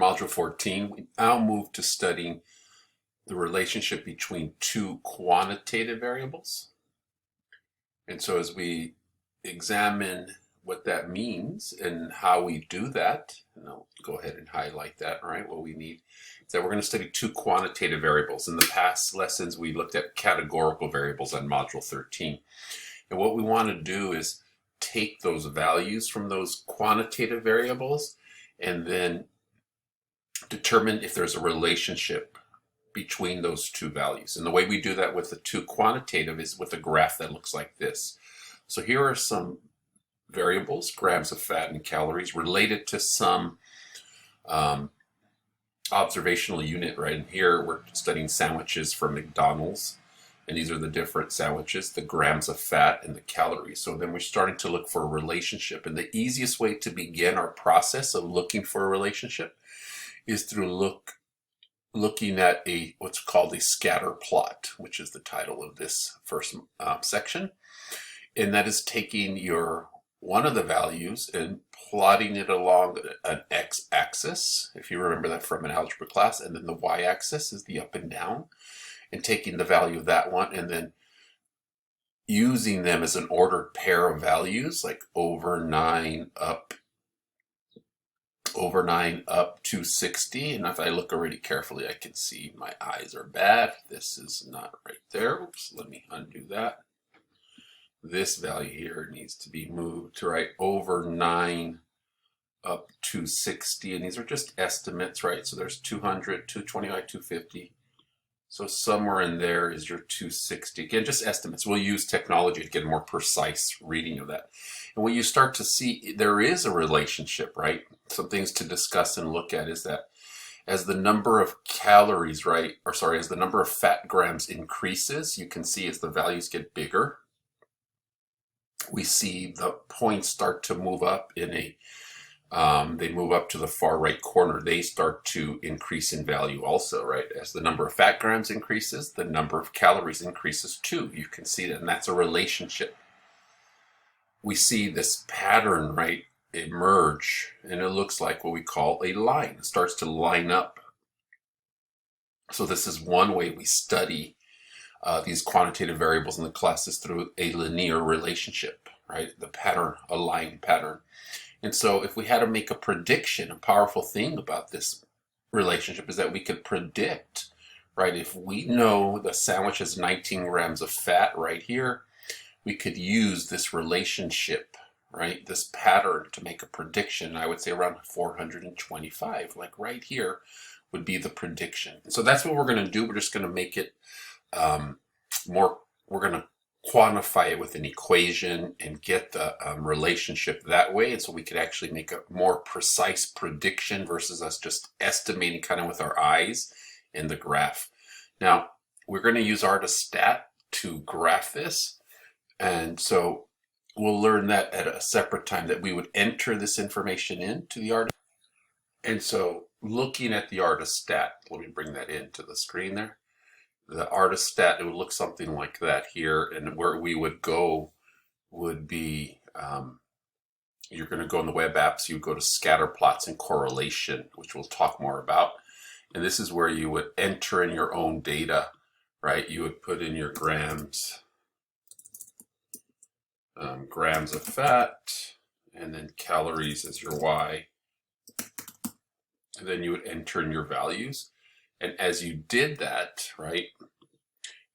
Module 14, we now move to studying the relationship between two quantitative variables. And so as we examine what that means and how we do that, and I'll go ahead and highlight that, right? What we need is that we're going to study two quantitative variables. In the past lessons, we looked at categorical variables on Module 13. And what we want to do is take those values from those quantitative variables and then determine if there's a relationship between those two values. And the way we do that with the two quantitative is with a graph that looks like this. So here are some variables, grams of fat and calories, related to some observational unit, right? And here we're studying sandwiches from McDonald's. And these are the different sandwiches, the grams of fat and the calories. So then we're starting to look for a relationship. And the easiest way to begin our process of looking for a relationship is through looking at what's called a scatter plot, which is the title of this first section. And that is taking one of the values and plotting it along an x-axis, if you remember that from an algebra class, and then the y-axis is the up and down, and taking the value of that one and then using them as an ordered pair of values, like over 9 up 260. And if I look already carefully, I can see my eyes are bad. This is not right there. Oops, let me undo that. This value here needs to be moved to right over 9 up 260. And these are just estimates, right? So there's 200, 225, 250. So somewhere in there is your 260. Again, just estimates. We'll use technology to get a more precise reading of that. And when you start to see there is a relationship, right? Some things to discuss and look at is that as the number of calories, right, or sorry, as the number of fat grams increases, you can see as the values get bigger, we see the points start to move up they move up to the far right corner. They start to increase in value also, right? As the number of fat grams increases, the number of calories increases too. You can see that, and that's a relationship. We see this pattern, right, emerge, and it looks like what we call a line. It starts to line up. So this is one way we study these quantitative variables in the class is through a linear relationship, right? The pattern, a line pattern. And so if we had to make a prediction, a powerful thing about this relationship is that we could predict, right? If we know the sandwich has 19 grams of fat right here, we could use this relationship, right? This pattern to make a prediction. I would say around 425, like right here would be the prediction. So that's what we're going to do. We're just going to make it we're going to quantify it with an equation and get the relationship that way. And so we could actually make a more precise prediction versus us just estimating kind of with our eyes in the graph. Now, we're going to use ArtStat to graph this. And so we'll learn that at a separate time, that we would enter this information into the ArtStat. And so looking at the ArtStat, let me bring that into the screen there. The ArtStat, it would look something like that here, and where we would go would be, you're going to go in the web apps, you go to Scatterplots and correlation, which we'll talk more about. And this is where you would enter in your own data, right? You would put in your grams of fat, and then calories as your Y. And then you would enter in your values. And as you did that, right,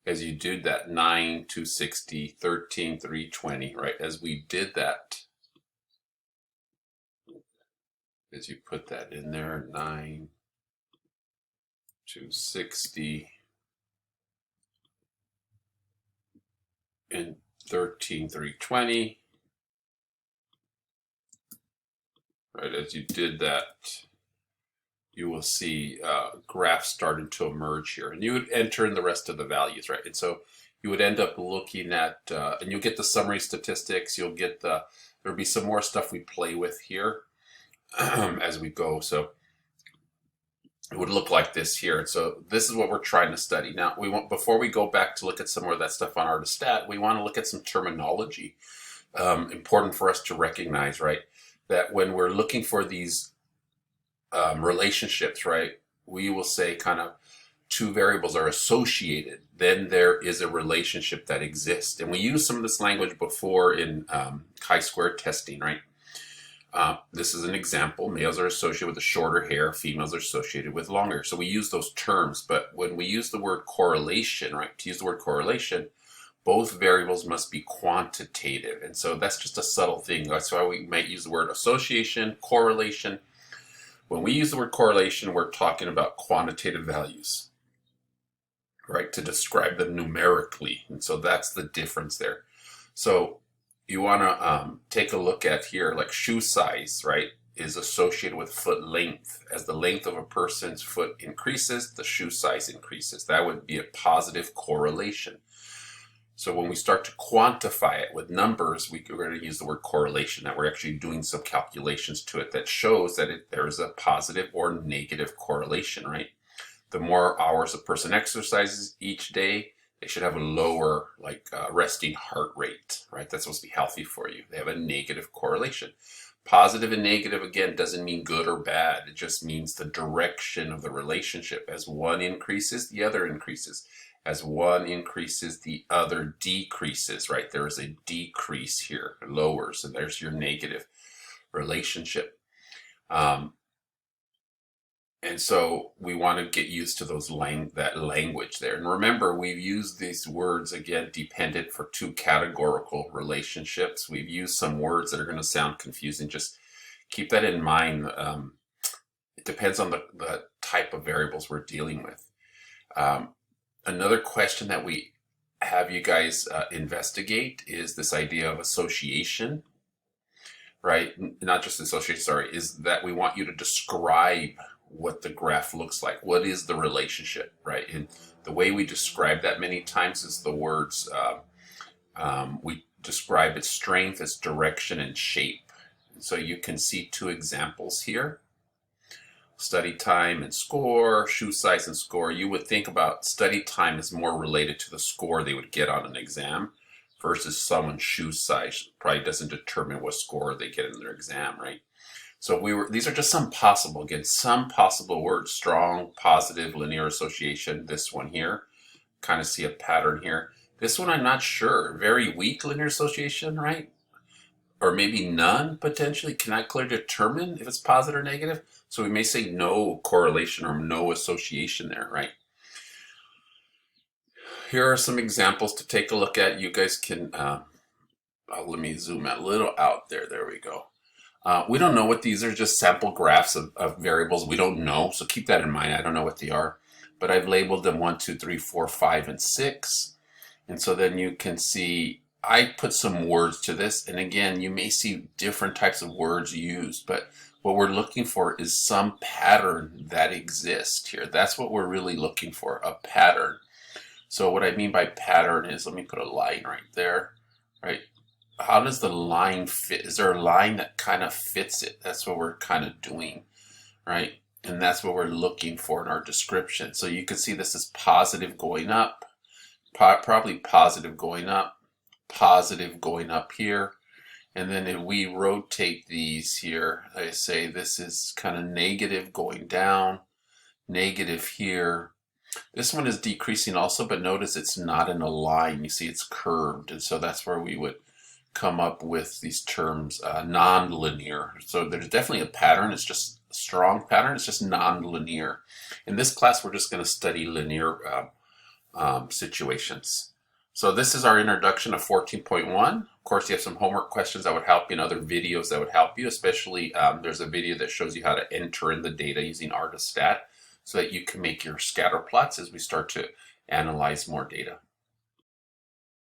as you did that 9, 260, 13, 320, right, as we did that, as you put that in there, 9, 260, and 13, 320, right, as you did that, you will see graphs starting to emerge here, and you would enter in the rest of the values, right? And so you would end up looking at, and you'll get the summary statistics, you'll get there'll be some more stuff we play with here as we go. So it would look like this here. And so this is what we're trying to study. Now, before we go back to look at some more of that stuff on ArtStat, we want to look at some terminology important for us to recognize, right? That when we're looking for these relationships, right? We will say kind of two variables are associated, then there is a relationship that exists. And we used some of this language before in chi-square testing, right? This is an example. Males are associated with the shorter hair, females are associated with longer. So we use those terms, but when we use the word correlation, right? To use the word correlation, both variables must be quantitative. And so that's just a subtle thing. That's why we might use the word association, correlation. When we use the word correlation, we're talking about quantitative values, right, to describe them numerically. And so that's the difference there. So you want to take a look at here, like shoe size, right, is associated with foot length. As the length of a person's foot increases, the shoe size increases. That would be a positive correlation. So when we start to quantify it with numbers, we're going to use the word correlation. That we're actually doing some calculations to it that shows that there is a positive or negative correlation, right? The more hours a person exercises each day, they should have a lower resting heart rate, right? That's supposed to be healthy for you. They have a negative correlation. Positive and negative, again, doesn't mean good or bad. It just means the direction of the relationship. As one increases, the other increases. As one increases, the other decreases, right? There is a decrease here, lowers, and there's your negative relationship. And so we want to get used to that language there. And remember, we've used these words, again, dependent for two categorical relationships. We've used some words that are going to sound confusing. Just keep that in mind. It depends on the type of variables we're dealing with. Another question that we have you guys investigate is this idea of association, right? Not just association, sorry, is that we want you to describe what the graph looks like. What is the relationship, right? And the way we describe that many times is the words, we describe its strength, its direction, and shape. So you can see two examples here. Study time and score, shoe size and score. You would think about study time as more related to the score they would get on an exam versus someone's shoe size probably doesn't determine what score they get in their exam, right? So these are just some possible words: strong, positive, linear association. This one here, kind of see a pattern here. This one I'm not sure. Very weak linear association, right? Or maybe none, potentially. Cannot clearly determine if it's positive or negative. So we may say no correlation or no association there, right? Here are some examples to take a look at. You guys can, let me zoom a little out there. There we go. We don't know what these are, just sample graphs of variables we don't know. So keep that in mind. I don't know what they are, but I've labeled them 1, 2, 3, 4, 5, and 6. And so then you can see I put some words to this. And again, you may see different types of words used, but what we're looking for is some pattern that exists here. That's what we're really looking for, a pattern. So what I mean by pattern is, let me put a line right there, right? How does the line fit? Is there a line that kind of fits it? That's what we're kind of doing, right? And that's what we're looking for in our description. So you can see this is positive going up, probably positive going up here. And then if we rotate these here, I say this is kind of negative going down, negative here. This one is decreasing also, but notice it's not in a line. You see it's curved. And so that's where we would come up with these terms, non-linear. So there's definitely a pattern. It's just a strong pattern. It's just non-linear. In this class, we're just going to study linear situations. So this is our introduction of 14.1. Of course, you have some homework questions that would help you and other videos that would help you, especially there's a video that shows you how to enter in the data using ArtiStat so that you can make your scatter plots as we start to analyze more data.